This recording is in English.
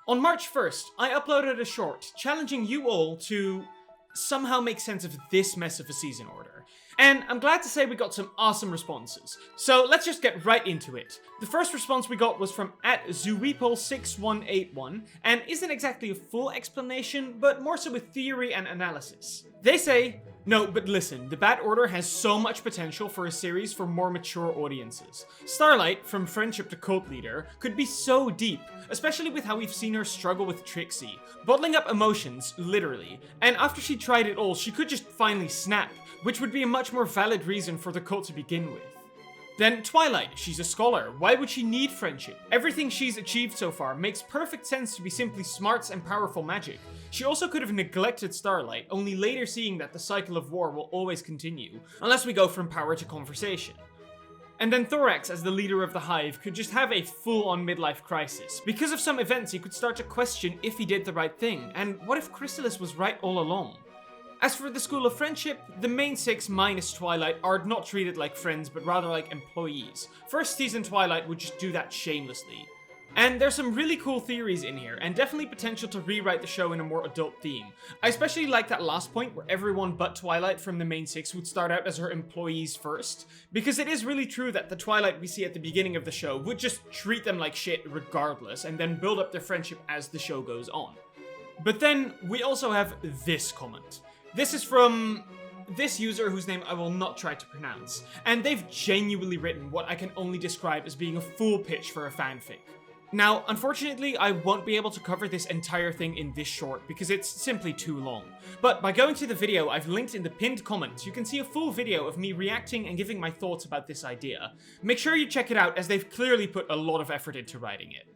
On March 1st, I uploaded a short challenging you all to somehow make sense of this mess of a season order. And I'm glad to say we got some awesome responses. So let's just get right into it. The first response we got was from @Zuweeple6181 and isn't exactly a full explanation, but more so with theory and analysis. They say, "No, but listen, the Bad Order has so much potential for a series for more mature audiences. Starlight, from friendship to cult leader, could be so deep, especially with how we've seen her struggle with Trixie, bottling up emotions, literally, and after she tried it all, she could just finally snap, which would be a much more valid reason for the cult to begin with. Then Twilight, she's a scholar, why would she need friendship? Everything she's achieved so far makes perfect sense to be simply smarts and powerful magic. She also could have neglected Starlight, only later seeing that the cycle of war will always continue, unless we go from power to conversation. And then Thorax, as the leader of the Hive, could just have a full-on midlife crisis. Because of some events, he could start to question if he did the right thing, and what if Chrysalis was right all along? As for the School of Friendship, the main six minus Twilight are not treated like friends, but rather like employees. First season Twilight would just do that shamelessly. And there's some really cool theories in here, and definitely potential to rewrite the show in a more adult theme. I especially like that last point where everyone but Twilight from the main six would start out as her employees first, because it is really true that the Twilight we see at the beginning of the show would just treat them like shit regardless, and then build up their friendship as the show goes on. But then, we also have this comment. This is from this user whose name I will not try to pronounce, and they've genuinely written what I can only describe as being a full pitch for a fanfic. Now, unfortunately, I won't be able to cover this entire thing in this short because it's simply too long. But by going to the video I've linked in the pinned comment, you can see a full video of me reacting and giving my thoughts about this idea. Make sure you check it out as they've clearly put a lot of effort into writing it.